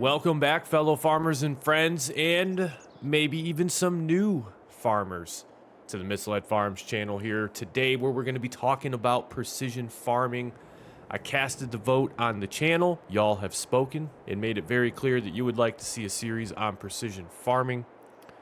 Welcome back, fellow farmers and friends, and maybe even some new farmers to the Misled Farms channel here today, where we're going to be talking about precision farming. I casted the vote on the channel. Y'all have spoken and made it very clear that you would like to see a series on precision farming.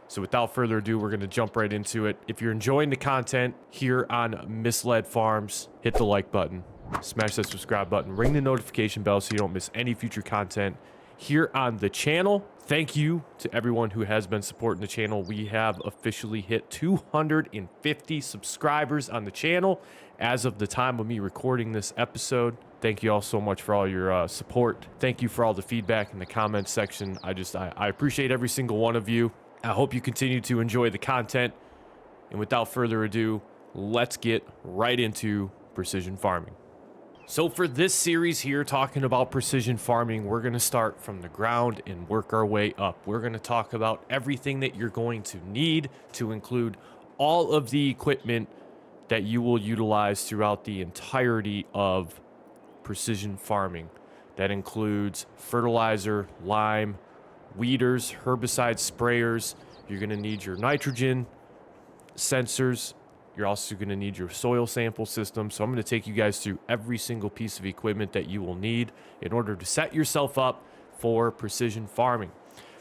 So without further ado, we're going to jump right into it. If you're enjoying the content here on Misled Farms, hit the like button, smash that subscribe button, ring the notification bell so you don't miss any future content here on the channel. Thank you to everyone who has been supporting the channel. We have officially hit 250 subscribers on the channel as of the time of me recording this episode. Thank you all so much for all your support. Thank you for all the feedback in the comments section. I appreciate every single one of you. I hope you continue to enjoy the content. And without further ado, let's get right into precision farming. So for this series here, talking about precision farming, we're going to start from the ground and work our way up. We're going to talk about everything that you're going to need to include all of the equipment that you will utilize throughout the entirety of precision farming. That includes fertilizer, lime, weeders, herbicide sprayers. You're going to need your nitrogen sensors. You're also going to need your soil sample system. So I'm going to take you guys through every single piece of equipment that you will need in order to set yourself up for precision farming.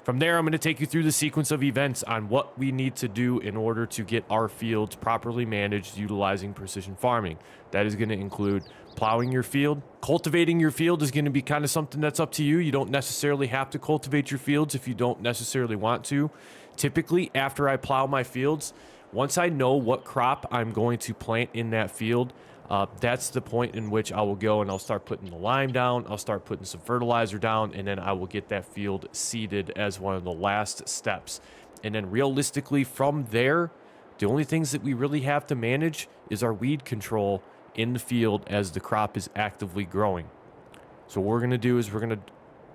From there, I'm going to take you through the sequence of events on what we need to do in order to get our fields properly managed utilizing precision farming. That is going to include plowing your field. Cultivating your field is going to be kind of something that's up to you. You don't necessarily have to cultivate your fields if you don't necessarily want to. Typically, after I plow my fields, once I know what crop I'm going to plant in that field, that's the point in which I will go and I'll start putting the lime down, I'll start putting some fertilizer down, and then I will get that field seeded as one of the last steps. And then realistically from there, the only things that we really have to manage is our weed control in the field as the crop is actively growing. So what we're going to do is we're going to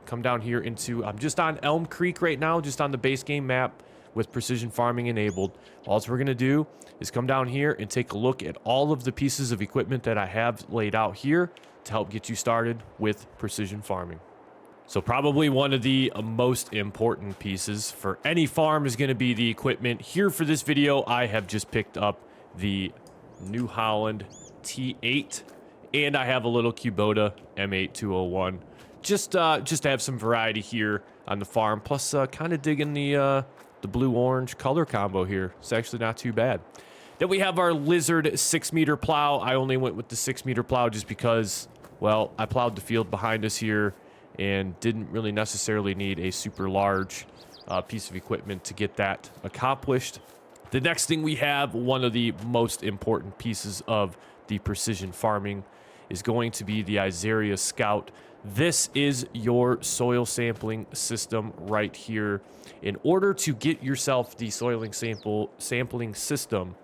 come down here into, I'm just on Elm Creek right now, just on the base game map with precision farming enabled. All we're going to do is come down here and take a look at all of the pieces of equipment that I have laid out here to help get you started with precision farming. So probably one of the most important pieces for any farm is going to be the equipment. Here for this video, I have just picked up the New Holland T8 and I have a little Kubota M8201 just to have some variety here on the farm, plus kind of digging the blue-orange color combo here. It's actually not too bad. Then we have our Lizard 6-meter plow. I only went with the 6-meter plow just because, well, I plowed the field behind us here and didn't really necessarily need a super large piece of equipment to get that accomplished. The next thing we have, one of the most important pieces of the precision farming, is going to be the Izaria Scout. This is your soil sampling system right here. In order to get yourself the sampling system,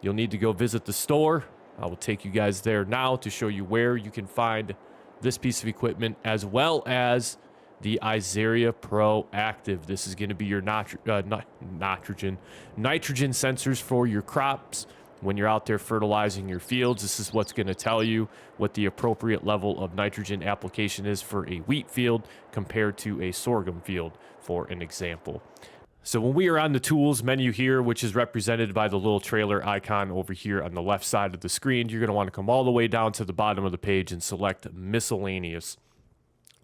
you'll need to go visit the store. I will take you guys there now to show you where you can find this piece of equipment, as well as the Izaria Pro Active. This is going to be your nitrogen sensors for your crops. When you're out there fertilizing your fields, this is what's going to tell you what the appropriate level of nitrogen application is for a wheat field compared to a sorghum field, for an example. So when we are on the tools menu here, which is represented by the little trailer icon over here on the left side of the screen, you're going to want to come all the way down to the bottom of the page and select miscellaneous.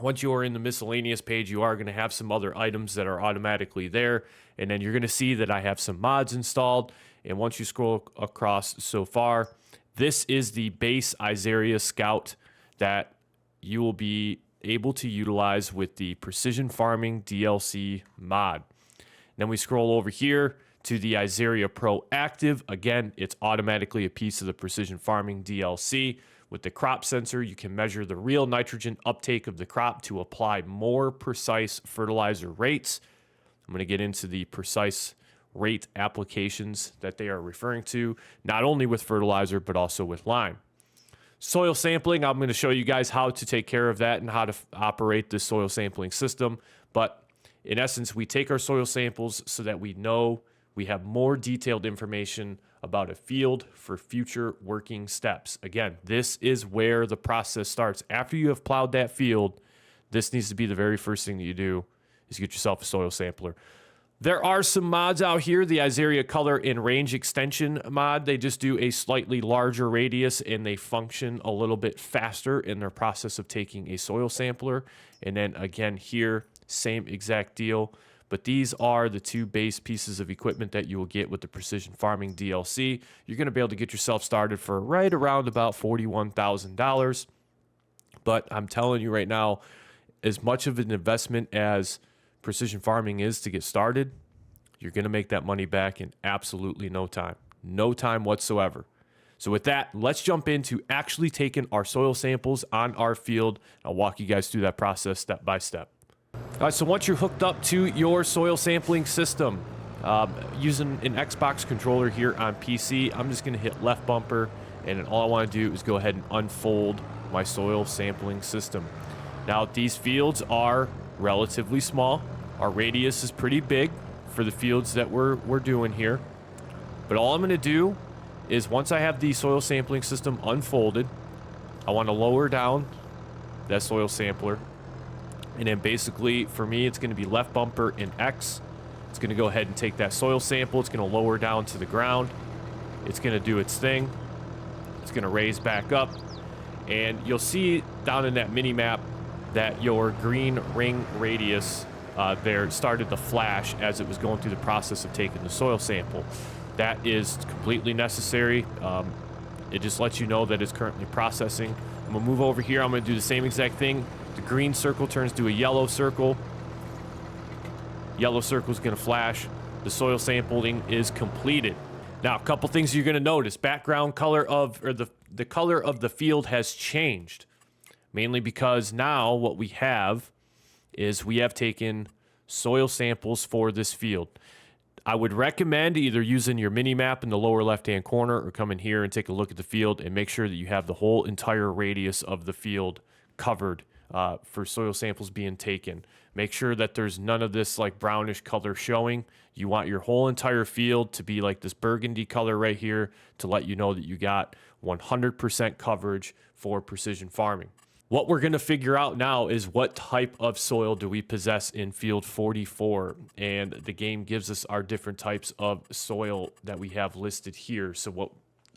Once you are in the miscellaneous page, you are going to have some other items that are automatically there. And then you're going to see that I have some mods installed. And once you scroll across so far, this is the base Izaria Scout that you will be able to utilize with the Precision Farming DLC mod. Then we scroll over here to the Izaria Pro Active. Again, it's automatically a piece of the Precision Farming DLC. With the crop sensor, you can measure the real nitrogen uptake of the crop to apply more precise fertilizer rates. I'm going to get into the precise rate applications that they are referring to, not only with fertilizer, but also with lime. Soil sampling, I'm going to show you guys how to take care of that and how to operate this soil sampling system. But in essence, we take our soil samples so that we know we have more detailed information about a field for future working steps. Again, this is where the process starts. After you have plowed that field, this needs to be the very first thing that you do is get yourself a soil sampler. There are some mods out here, the Izaria Color and Range Extension mod. They just do a slightly larger radius and they function a little bit faster in their process of taking a soil sampler. And then again here, same exact deal. But these are the two base pieces of equipment that you will get with the Precision Farming DLC. You're going to be able to get yourself started for right around about $41,000. But I'm telling you right now, as much of an investment as precision farming is to get started, you're going to make that money back in absolutely no time. No time whatsoever. So with that, let's jump into actually taking our soil samples on our field. I'll walk you guys through that process step by step. All right, so once you're hooked up to your soil sampling system, using an Xbox controller here on PC, I'm just going to hit left bumper, and then all I want to do is go ahead and unfold my soil sampling system. Now, these fields are relatively small. Our radius is pretty big for the fields that we're doing here. But all I'm going to do is once I have the soil sampling system unfolded, I want to lower down that soil sampler. And then basically for me, it's going to be left bumper and X. It's going to go ahead and take that soil sample. It's going to lower down to the ground. It's going to do its thing. It's going to raise back up. And you'll see down in that mini map that your green ring radius there started to flash as it was going through the process of taking the soil sample. That is completely necessary. It just lets you know that it's currently processing. I'm gonna move over here. I'm gonna do the same exact thing. The green circle turns to a yellow circle. Yellow circle is gonna flash. The soil sampling is completed. Now, a couple things you're gonna notice. Background color of, or the color of the field has changed. Mainly because now what we have is we have taken soil samples for this field. I would recommend either using your mini map in the lower left-hand corner or come in here and take a look at the field and make sure that you have the whole entire radius of the field covered for soil samples being taken. Make sure that there's none of this like brownish color showing. You want your whole entire field to be like this burgundy color right here to let you know that you got 100% coverage for precision farming. What we're going to figure out now is what type of soil do we possess in field 44, and the game gives us our different types of soil that we have listed here. So what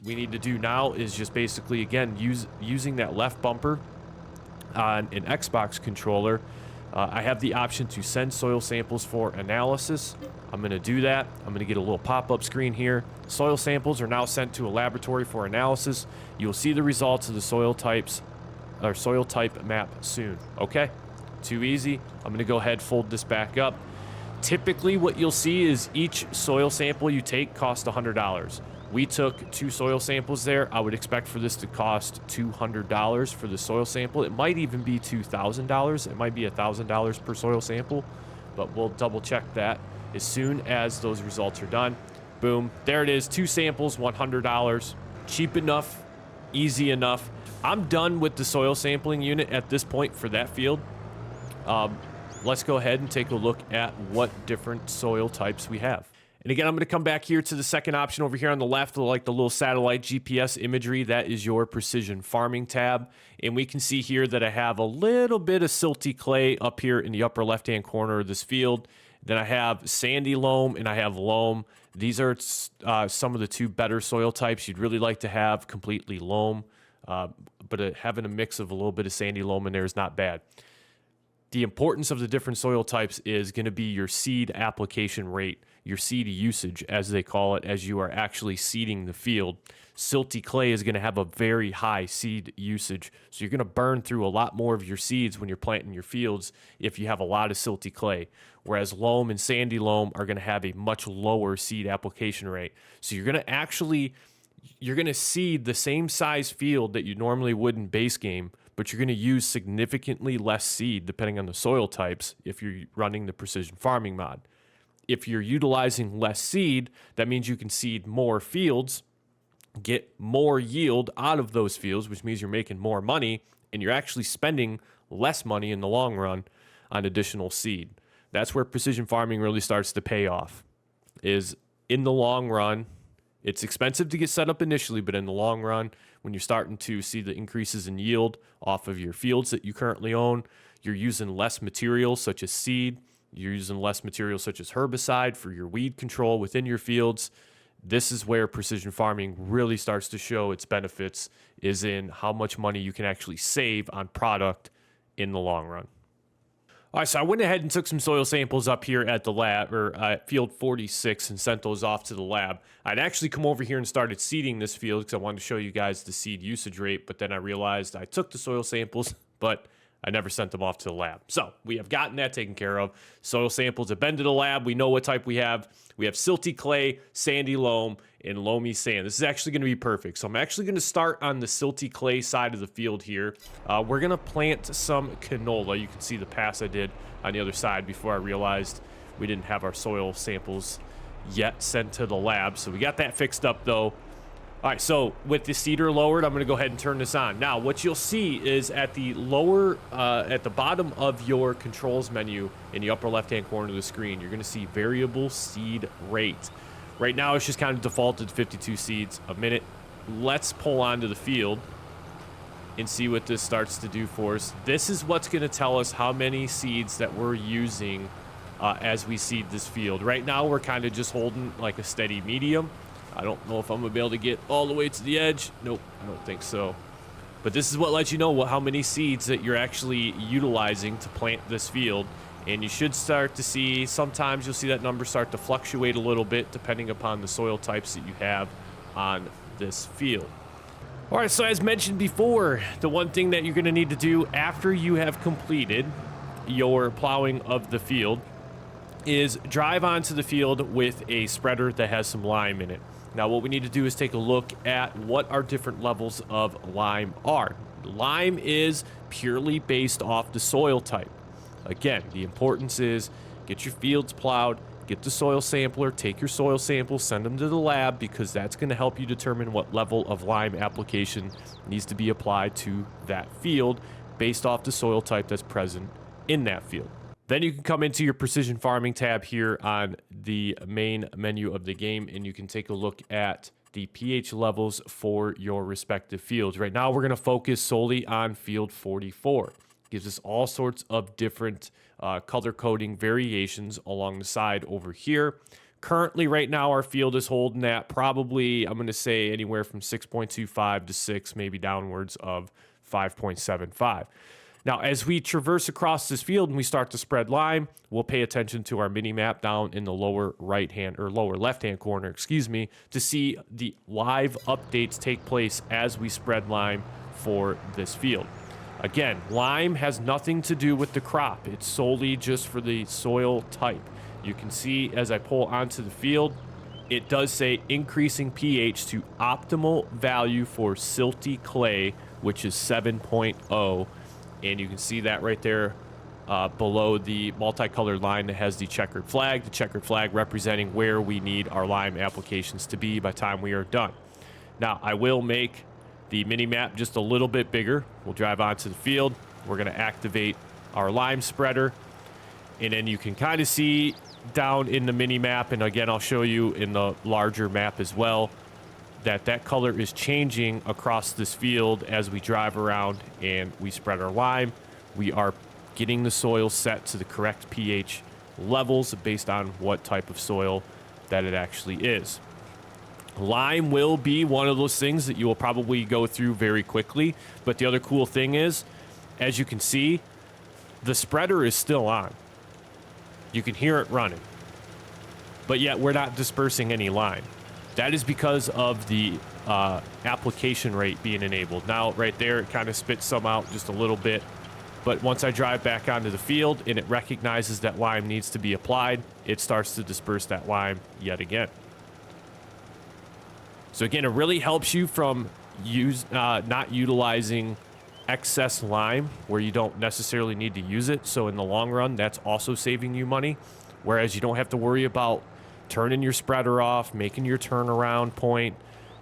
we need to do now is just basically, again, using that left bumper on an Xbox controller. I have the option to send soil samples for analysis. I'm going to do that. I'm going to get a little pop-up screen here. Soil samples are now sent to a laboratory for analysis. You'll see the results of the soil types or soil type map soon. Okay, too easy. I'm gonna go ahead, fold this back up. Typically what you'll see is each soil sample you take costs $100. We took 2 soil samples there. I would expect for this to cost $200 for the soil sample. It might even be $2,000. It might be $1,000 per soil sample, but we'll double check that as soon as those results are done. Boom, there it is, 2 samples, $100. Cheap enough, easy enough. I'm done with the soil sampling unit at this point for that field. Let's go ahead and take a look at what different soil types we have. And again, I'm going to come back here to the second option over here on the left, like the little satellite GPS imagery. That is your precision farming tab. And we can see here that I have a little bit of silty clay up here in the upper left-hand corner of this field. Then I have sandy loam and I have loam. These are some of the 2 better soil types. You'd really like to have completely loam. But having a mix of a little bit of sandy loam in there is not bad. The importance of the different soil types is going to be your seed application rate, your seed usage, as they call it, as you are actually seeding the field. Silty clay is going to have a very high seed usage, so you're going to burn through a lot more of your seeds when you're planting your fields if you have a lot of silty clay, whereas loam and sandy loam are going to have a much lower seed application rate. So you're going to seed the same size field that you normally would in base game, but you're going to use significantly less seed depending on the soil types if you're running the precision farming mod. If you're utilizing less seed, that means you can seed more fields, get more yield out of those fields, which means you're making more money, and you're actually spending less money in the long run on additional seed. That's where precision farming really starts to pay off, is in the long run, It's expensive to get set up initially, but in the long run, when you're starting to see the increases in yield off of your fields that you currently own, you're using less materials such as seed, you're using less materials such as herbicide for your weed control within your fields. This is where precision farming really starts to show its benefits, is in how much money you can actually save on product in the long run. All right, so I went ahead and took some soil samples up here at the lab, or at field 46, and sent those off to the lab. I'd actually come over here and started seeding this field because I wanted to show you guys the seed usage rate, but then I realized I took the soil samples, but I never sent them off to the lab. So we have gotten that taken care of. Soil samples have been to the lab. We know what type we have. We have silty clay, sandy loam, and loamy sand. This is actually going to be perfect. So I'm actually going to start on the silty clay side of the field here. We're going to plant some canola. You can see the pass I did on the other side before I realized we didn't have our soil samples yet sent to the lab. So we got that fixed up though. All right, so with the seeder lowered, I'm going to go ahead and turn this on. Now, what you'll see is at the at the bottom of your controls menu in the upper left-hand corner of the screen, you're going to see variable seed rate. Right now, it's just kind of defaulted to 52 seeds a minute. Let's pull onto the field and see what this starts to do for us. This is what's going to tell us how many seeds that we're using as we seed this field. Right now, we're kind of just holding like a steady medium. I don't know if I'm gonna be able to get all the way to the edge. Nope, I don't think so. But this is what lets you know how many seeds that you're actually utilizing to plant this field. And you should start to see, sometimes you'll see that number start to fluctuate a little bit depending upon the soil types that you have on this field. All right, so as mentioned before, the one thing that you're gonna need to do after you have completed your plowing of the field is drive onto the field with a spreader that has some lime in it. Now, what we need to do is take a look at what our different levels of lime are. Lime is purely based off the soil type. Again, the importance is get your fields plowed, get the soil sampler, take your soil samples, send them to the lab, because that's going to help you determine what level of lime application needs to be applied to that field based off the soil type that's present in that field. Then you can come into your precision farming tab here on the main menu of the game, and you can take a look at the pH levels for your respective fields. Right now, we're going to focus solely on field 44. Gives us all sorts of different color coding variations along the side over here. Currently, right now, our field is holding at probably, I'm going to say, anywhere from 6.25 to 6, maybe downwards of 5.75. Now, as we traverse across this field and we start to spread lime, we'll pay attention to our mini map down in the lower right-hand or lower left-hand corner, excuse me, to see the live updates take place as we spread lime for this field. Again, lime has nothing to do with the crop. It's solely just for the soil type. You can see as I pull onto the field, it does say increasing pH to optimal value for silty clay, which is 7.0. And you can see that right there below the multicolored line that has the checkered flag representing where we need our lime applications to be by the time we are done. Now, I will make the mini map just a little bit bigger. We'll drive onto the field. We're going to activate our lime spreader. And then you can kind of see down in the mini map, and again, I'll show you in the larger map as well, that color is changing across this field as we drive around and we spread our lime. We are getting the soil set to the correct pH levels based on what type of soil that it actually is. Lime will be one of those things that you will probably go through very quickly, but the other cool thing is, as you can see, the spreader is still on. You can hear it running, but yet we're not dispersing any lime. That is because of the application rate being enabled. Now, right there, it kind of spits some out just a little bit. But once I drive back onto the field and it recognizes that lime needs to be applied, it starts to disperse that lime yet again. So again, it really helps you from not utilizing excess lime where you don't necessarily need to use it. So in the long run, that's also saving you money. Whereas you don't have to worry about turning your spreader off, making your turnaround point,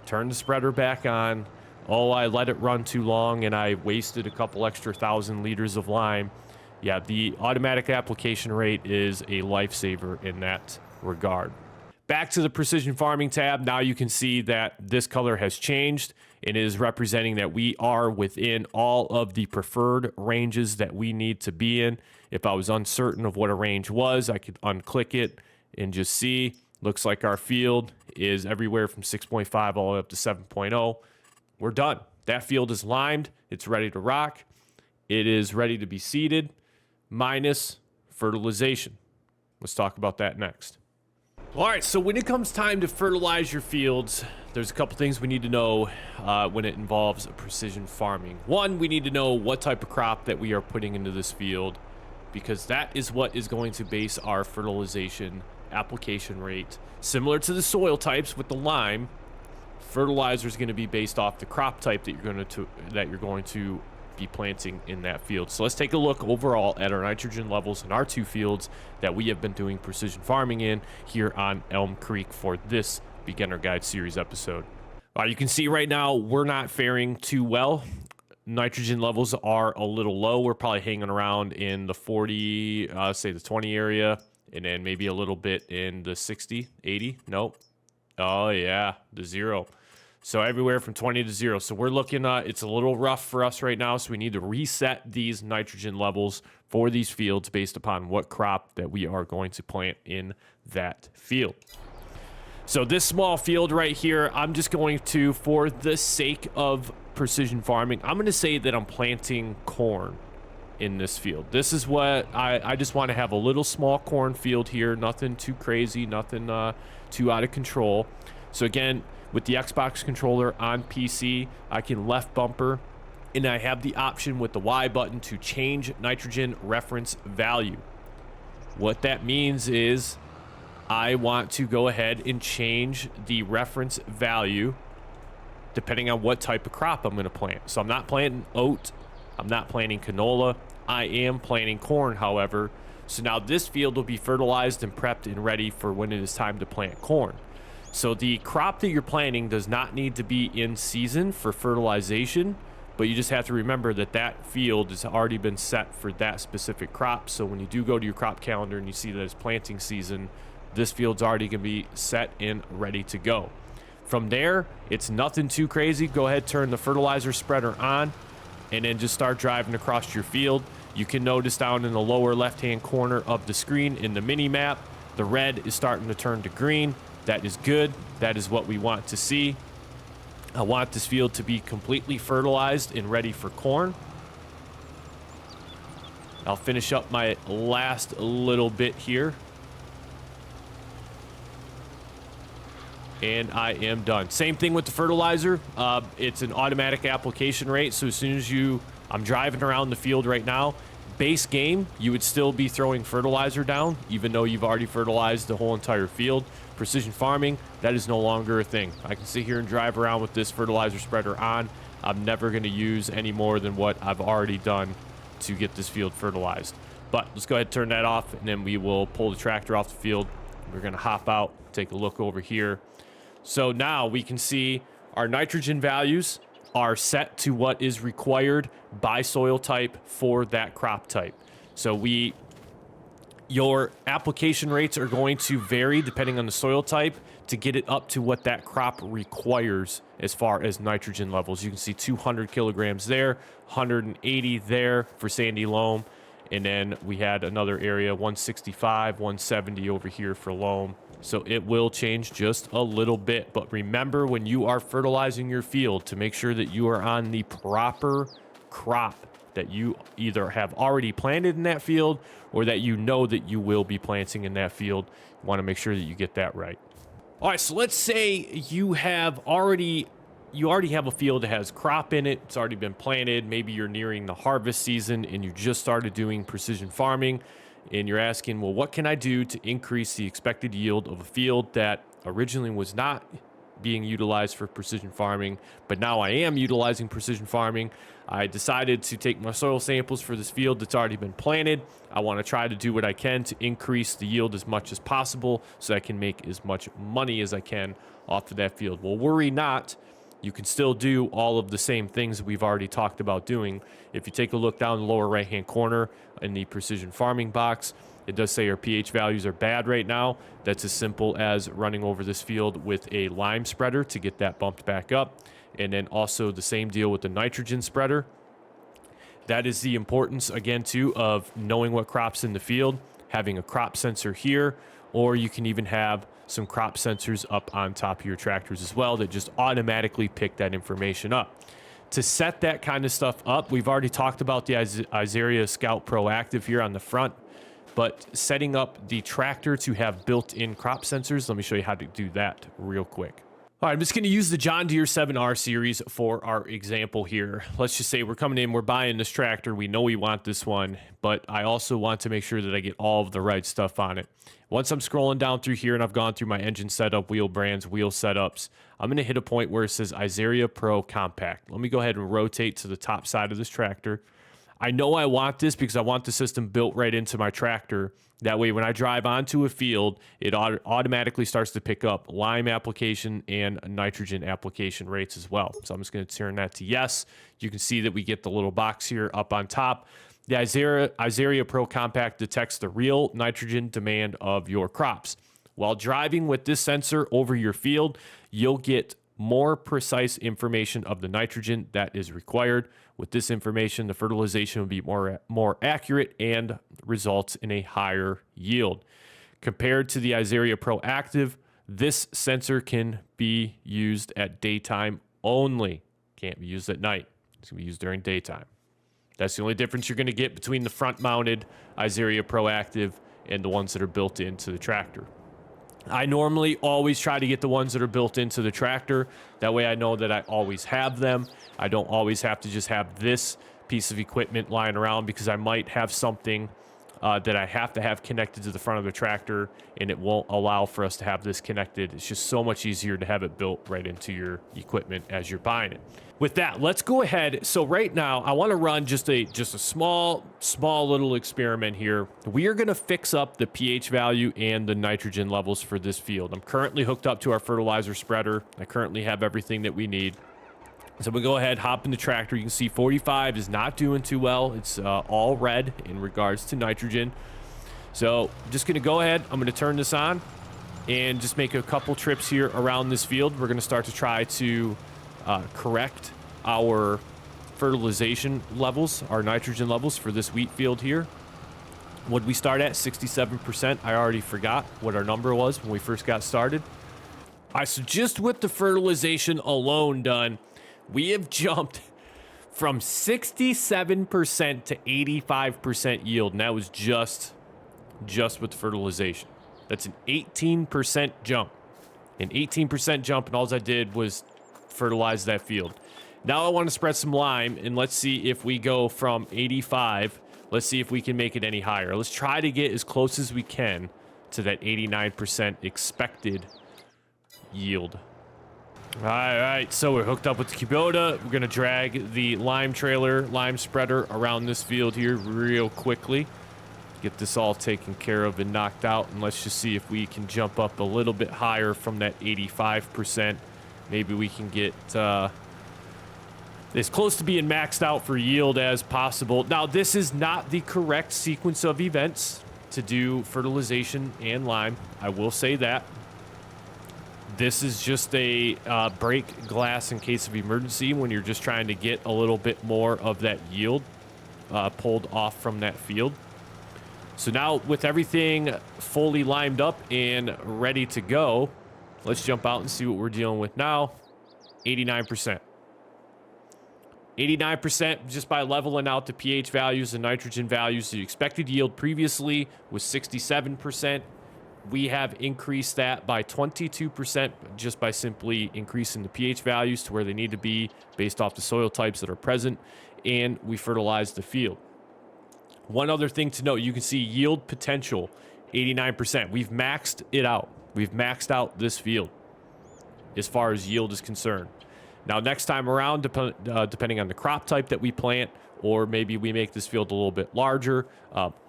turn the spreader back on. Oh, I let it run too long and I wasted a couple extra 1,000 liters of lime. Yeah, the automatic application rate is a lifesaver in that regard. Back to the precision farming tab. Now you can see that this color has changed. It is representing that we are within all of the preferred ranges that we need to be in. If I was uncertain of what a range was, I could unclick it and just see. Looks like our field is everywhere from 6.5 all the way up to 7.0. We're done. That field is limed. It's ready to rock. It is ready to be seeded, minus fertilization. Let's talk about that next. All right, so when it comes time to fertilize your fields, there's a couple things we need to know when it involves precision farming. One, we need to know what type of crop that we are putting into this field, because that is what is going to base our fertilization application rate. Similar to the soil types with the lime, fertilizer is going to be based off the crop type that you're going to be planting in that field. So let's take a look overall at our nitrogen levels in our two fields that we have been doing precision farming in here on Elm Creek for this beginner guide series episode. You can see right now we're not faring too well. Nitrogen levels are a little low. We're probably hanging around in the 40, say the 20 area, and then maybe a little bit in the 60, 80. Nope. Oh yeah, the 0. So everywhere from 20 to 0. So we're looking, it's a little rough for us right now. So we need to reset these nitrogen levels for these fields based upon what crop that we are going to plant in that field. So this small field right here, I'm just going to, for the sake of precision farming, I'm going to say that I'm planting corn in this field. This is what I just want to have a little small corn field here. Nothing too crazy, nothing too out of control. So again, with the Xbox controller on PC, I can left bumper, and I have the option with the Y button to change nitrogen reference value. What that means is I want to go ahead and change the reference value depending on what type of crop I'm going to plant. So I'm not planting oat, I'm not planting canola, I am planting corn, however. So now this field will be fertilized and prepped and ready for when it is time to plant corn. So the crop that you're planting does not need to be in season for fertilization, but you just have to remember that that field has already been set for that specific crop. So when you do go to your crop calendar and you see that it's planting season, this field's already going to be set and ready to go. From there, it's nothing too crazy. Go ahead, turn the fertilizer spreader on, and then just start driving across your field. You can notice down in the lower left-hand corner of the screen in the mini map, the red is starting to turn to green. That is good. That is what we want to see. I want this field to be completely fertilized and ready for corn. I'll finish up my last little bit here. And I am done. Same thing with the fertilizer. It's an automatic application rate. So as soon as I'm driving around the field right now, base game, you would still be throwing fertilizer down, even though you've already fertilized the whole entire field. Precision farming, that is no longer a thing. I can sit here and drive around with this fertilizer spreader on. I'm never going to use any more than what I've already done to get this field fertilized. But let's go ahead and turn that off, and then we will pull the tractor off the field. We're going to hop out, take a look over here. So now we can see our nitrogen values are set to what is required by soil type for that crop type. So your application rates are going to vary depending on the soil type to get it up to what that crop requires as far as nitrogen levels. You can see 200 kilograms there, 180 there for sandy loam, and then we had another area, 165, 170 over here for loam. So it will change just a little bit. But remember, when you are fertilizing your field, to make sure that you are on the proper crop that you either have already planted in that field or that you know that you will be planting in that field. You want to make sure that you get that right. All right, so let's say you already have a field that has crop in it. It's already been planted. Maybe you're nearing the harvest season and you just started doing precision farming. And you're asking, well, what can I do to increase the expected yield of a field that originally was not being utilized for precision farming, but now I am utilizing precision farming? I decided to take my soil samples for this field that's already been planted. I want to try to do what I can to increase the yield as much as possible so I can make as much money as I can off of that field. Well, worry not. You can still do all of the same things that we've already talked about doing. If you take a look down the lower right-hand corner in the precision farming box, It does say our pH values are bad right now. That's as simple as running over this field with a lime spreader to get that bumped back up. And then also the same deal with the nitrogen spreader. That is the importance, again, too, of knowing what crops in the field, having a crop sensor here, or you can even have some crop sensors up on top of your tractors as well that just automatically pick that information up. To set that kind of stuff up, we've already talked about the Izaria Scout Proactive here on the front, but setting up the tractor to have built-in crop sensors, let me show you how to do that real quick. All right, I'm just going to use the John Deere 7R series for our example here. Let's just say we're coming in, we're buying this tractor. We know we want this one, but I also want to make sure that I get all of the right stuff on it. Once I'm scrolling down through here and I've gone through my engine setup, wheel brands, wheel setups, I'm going to hit a point where it says Izaria Pro Compact. Let me go ahead and rotate to the top side of this tractor. I know I want this because I want the system built right into my tractor. That way, when I drive onto a field, it automatically starts to pick up lime application and nitrogen application rates as well. So I'm just going to turn that to yes. You can see that we get the little box here up on top. The Izaria Pro Compact detects the real nitrogen demand of your crops. While driving with this sensor over your field, you'll get more precise information of the nitrogen that is required. With this information, the fertilization will be more accurate and results in a higher yield. Compared to the Izaria Pro Active, this sensor can be used at daytime only. Can't be used at night. It's going to be used during daytime. That's the only difference you're going to get between the front-mounted Izaria Pro Active and the ones that are built into the tractor. I normally always try to get the ones that are built into the tractor. That way I know that I always have them. I don't always have to just have this piece of equipment lying around because I might have something that I have to have connected to the front of the tractor and it won't allow for us to have this connected. It's just so much easier to have it built right into your equipment as you're buying it. With that, let's go ahead. So right now I want to run just a small little experiment here. We are going to fix up the pH value and the nitrogen levels for this field. I'm currently hooked up to our fertilizer spreader. I currently have everything that we need. So we'll go ahead, hop in the tractor. You can see 45 is not doing too well. It's all red in regards to nitrogen. So I'm just going to go ahead. I'm going to turn this on and just make a couple trips here around this field. We're going to start to try to correct our fertilization levels, our nitrogen levels for this wheat field here. What we start at 67%. I already forgot what our number was when we first got started. All right, so just with the fertilization alone done, we have jumped from 67% to 85% yield, and that was just with fertilization. That's an 18% jump. An 18% jump, and all I did was fertilize that field. Now I want to spread some lime, and let's see if we go from 85. Let's see if we can make it any higher. Let's try to get as close as we can to that 89% expected yield. All right, so we're hooked up with the Kubota. We're going to drag the lime spreader around this field here real quickly. Get this all taken care of and knocked out, and let's just see if we can jump up a little bit higher from that 85%. Maybe we can get as close to being maxed out for yield as possible. Now, this is not the correct sequence of events to do fertilization and lime. I will say that. This is just a break glass in case of emergency when you're just trying to get a little bit more of that yield pulled off from that field. So now with everything fully limed up and ready to go, let's jump out and see what we're dealing with now. 89%. 89% just by leveling out the pH values and nitrogen values. The expected yield previously was 67%. We have increased that by 22% just by simply increasing the pH values to where they need to be based off the soil types that are present, and we fertilized the field. One other thing to note, you can see yield potential, 89%. We've maxed it out. We've maxed out this field as far as yield is concerned. Now, next time around, depending on the crop type that we plant, or maybe we make this field a little bit larger,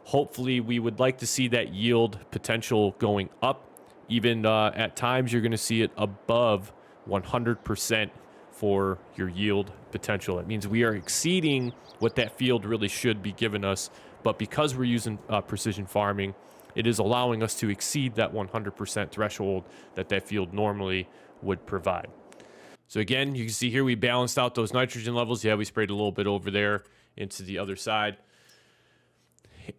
hopefully we would like to see that yield potential going up. Even at times, you're going to see it above 100% for your yield potential. It means we are exceeding what that field really should be giving us, but because we're using precision farming, it is allowing us to exceed that 100% threshold that that field normally would provide. So again, you can see here we balanced out those nitrogen levels. Yeah, we sprayed a little bit over there into the other side.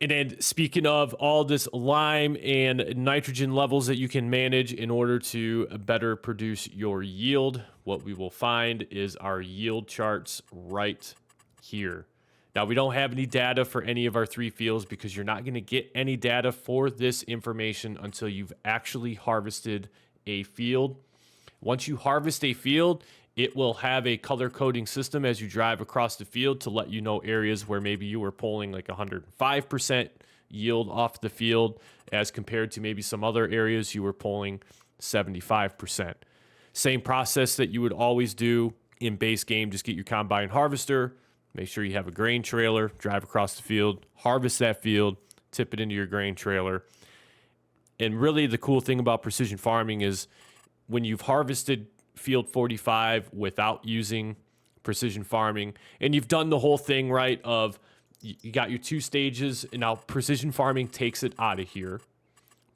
And then speaking of all this lime and nitrogen levels that you can manage in order to better produce your yield, what we will find is our yield charts right here. Now, we don't have any data for any of our 3 fields because you're not going to get any data for this information until you've actually harvested a field. Once you harvest a field, it will have a color coding system as you drive across the field to let you know areas where maybe you were pulling like 105% yield off the field as compared to maybe some other areas you were pulling 75%. Same process that you would always do in base game. Just get your combine harvester, make sure you have a grain trailer, drive across the field, harvest that field, tip it into your grain trailer. And really the cool thing about precision farming is when you've harvested field 45 without using precision farming, and you've done the whole thing right of you got your 2 stages, and now precision farming takes it out of here.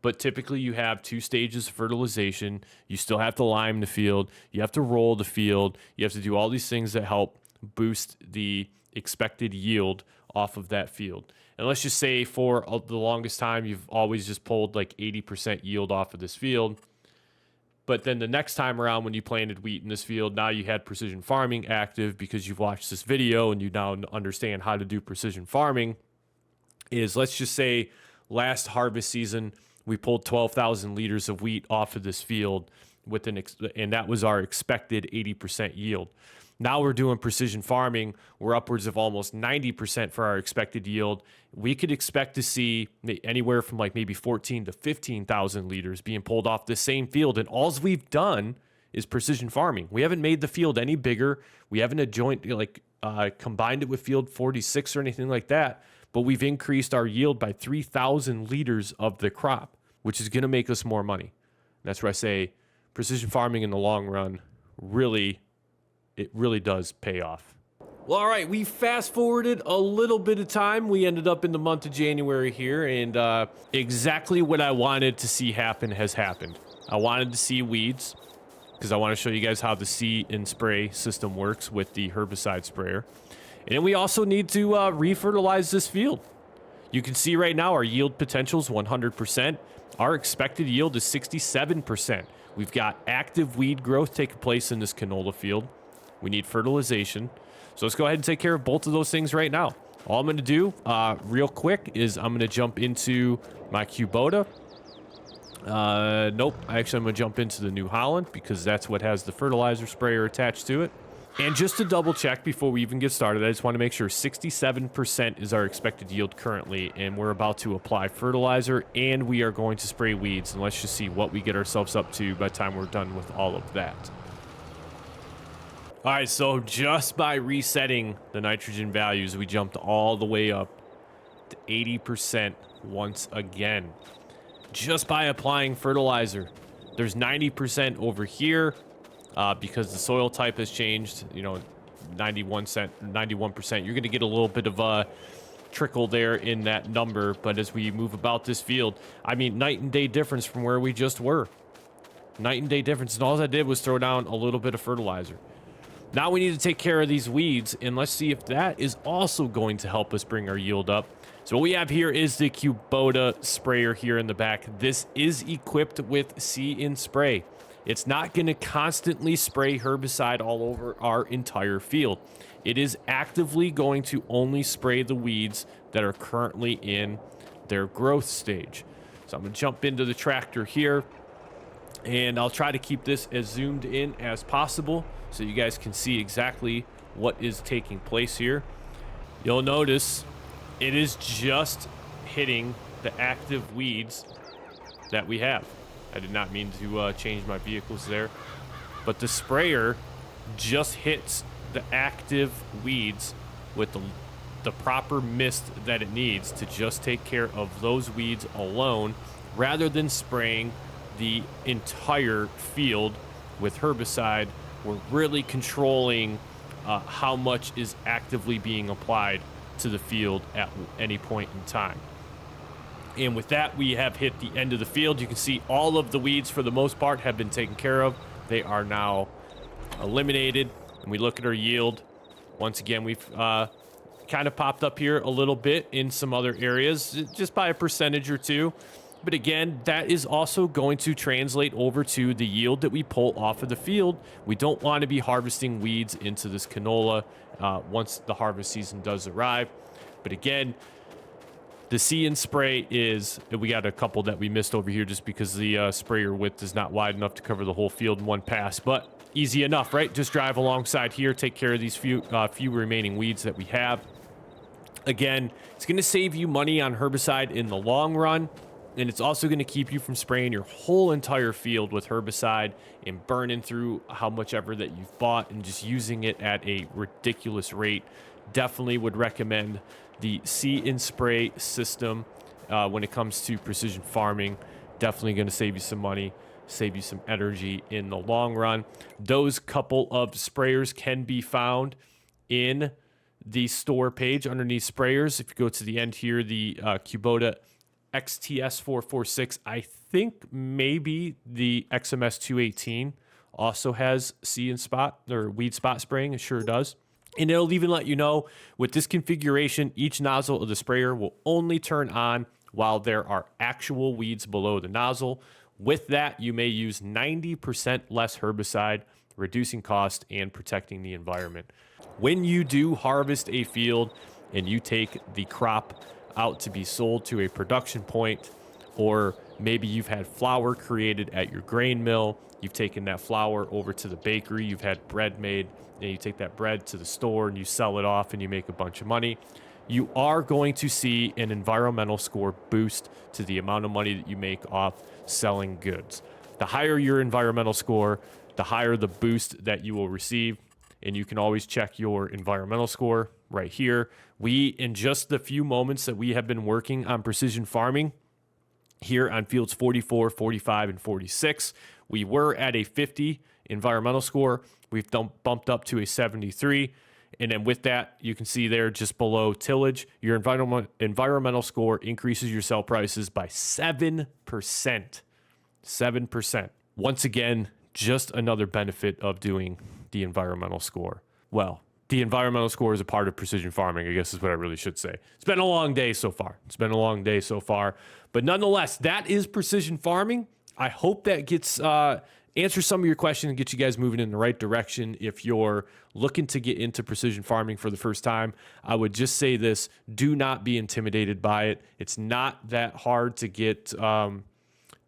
But typically you have 2 stages of fertilization. You still have to lime the field. You have to roll the field. You have to do all these things that help boost the expected yield off of that field. And let's just say for the longest time, you've always just pulled like 80% yield off of this field. But then the next time around when you planted wheat in this field, now you had precision farming active because you've watched this video and you now understand how to do precision farming. Is let's just say last harvest season, we pulled 12,000 liters of wheat off of this field with and that was our expected 80% yield. Now we're doing precision farming. We're upwards of almost 90% for our expected yield. We could expect to see anywhere from like maybe 14 to 15,000 liters being pulled off the same field. And all we've done is precision farming. We haven't made the field any bigger. We haven't combined it with field 46 or anything like that. But we've increased our yield by 3,000 liters of the crop, which is going to make us more money. And that's where I say precision farming in the long run really does pay off. Well, all right, we fast forwarded a little bit of time. We ended up in the month of January here, and exactly what I wanted to see happen has happened. I wanted to see weeds because I want to show you guys how the see and spray system works with the herbicide sprayer. And then we also need to refertilize this field. You can see right now our yield potential is 100%. Our expected yield is 67%. We've got active weed growth taking place in this canola field. We need fertilization. So let's go ahead and take care of both of those things right now. All I'm going to do real quick is I'm going to jump into my Kubota. Nope. Actually, I'm going to jump into the New Holland because that's what has the fertilizer sprayer attached to it. And just to double check before we even get started, I just want to make sure 67% is our expected yield currently, and we're about to apply fertilizer, and we are going to spray weeds. And let's just see what we get ourselves up to by the time we're done with all of that. All right, so just by resetting the nitrogen values, we jumped all the way up to 80% once again. Just by applying fertilizer. There's 90% over here. Because the soil type has changed, 91%, you're going to get a little bit of a trickle there in that number. But as we move about this field, I mean, night and day difference from where we just were. Night and day difference. And all I did was throw down a little bit of fertilizer. Now we need to take care of these weeds, and let's see if that is also going to help us bring our yield up. So what we have here is the Kubota sprayer here in the back. This is equipped with See and Spray. It's not going to constantly spray herbicide all over our entire field. It is actively going to only spray the weeds that are currently in their growth stage. So I'm going to jump into the tractor here, and I'll try to keep this as zoomed in as possible so you guys can see exactly what is taking place here. You'll notice it is just hitting the active weeds that we have. I did not mean to change my vehicles there, but the sprayer just hits the active weeds with the proper mist that it needs to just take care of those weeds alone, rather than spraying the entire field with herbicide we're really controlling how much is actively being applied to the field at any point in time. And with that, we have hit the end of the field. You can see all of the weeds, for the most part, have been taken care of. They are now eliminated. And we look at our yield. Once again, we've kind of popped up here a little bit in some other areas, just by a percentage or two. But again, that is also going to translate over to the yield that we pull off of the field. We don't want to be harvesting weeds into this canola once the harvest season does arrive. But again, the see and spray is, we got a couple that we missed over here just because the sprayer width is not wide enough to cover the whole field in one pass. But easy enough, right? Just drive alongside here, take care of these few remaining weeds that we have. Again, it's going to save you money on herbicide in the long run. And it's also going to keep you from spraying your whole entire field with herbicide and burning through how much ever that you've bought and just using it at a ridiculous rate. Definitely would recommend the see and spray system when it comes to precision farming. Definitely going to save you some money, save you some energy in the long run. Those couple of sprayers can be found in the store page underneath sprayers. If you go to the end here, the Kubota XTS446, I think maybe the XMS 218 also has see and spot or weed spot spraying. It sure does. And it'll even let you know with this configuration, each nozzle of the sprayer will only turn on while there are actual weeds below the nozzle. With that, you may use 90% less herbicide, reducing cost and protecting the environment. When you do harvest a field and you take the crop out to be sold to a production point, or maybe you've had flour created at your grain mill, you've taken that flour over to the bakery, you've had bread made, and you take that bread to the store and you sell it off and you make a bunch of money, you are going to see an environmental score boost to the amount of money that you make off selling goods. The higher your environmental score, the higher the boost that you will receive. And you can always check your environmental score right here. We, in just the few moments that we have been working on precision farming here on fields 44, 45, and 46, we were at a 50 environmental score. We've bumped up to a 73. And then with that, you can see there just below tillage, your environmental score increases your sell prices by 7%. 7%. Once again, just another benefit of doing the environmental score. Well, the environmental score is a part of precision farming, I guess is what I really should say. It's been a long day so far. But nonetheless, that is precision farming. I hope that gets answer some of your questions and get you guys moving in the right direction. If you're looking to get into precision farming for the first time, I would just say this: do not be intimidated by it. It's not that hard to get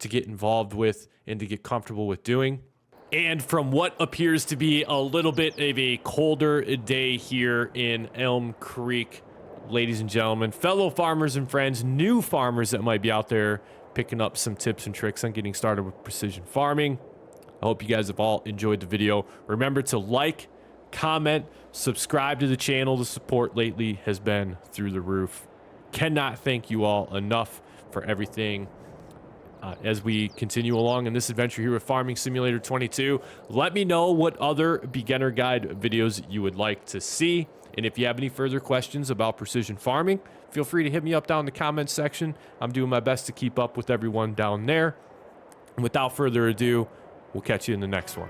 involved with and to get comfortable with doing. And from what appears to be a little bit of a colder day here in Elm Creek, ladies and gentlemen, fellow farmers and friends, new farmers that might be out there picking up some tips and tricks on getting started with precision farming, I hope you guys have all enjoyed the video. Remember to like, comment, subscribe to the channel. The support lately has been through the roof. Cannot thank you all enough for everything. As we continue along in this adventure here with Farming Simulator 22, let me know what other beginner guide videos you would like to see. And if you have any further questions about precision farming, feel free to hit me up down in the comments section. I'm doing my best to keep up with everyone down there. And without further ado, we'll catch you in the next one.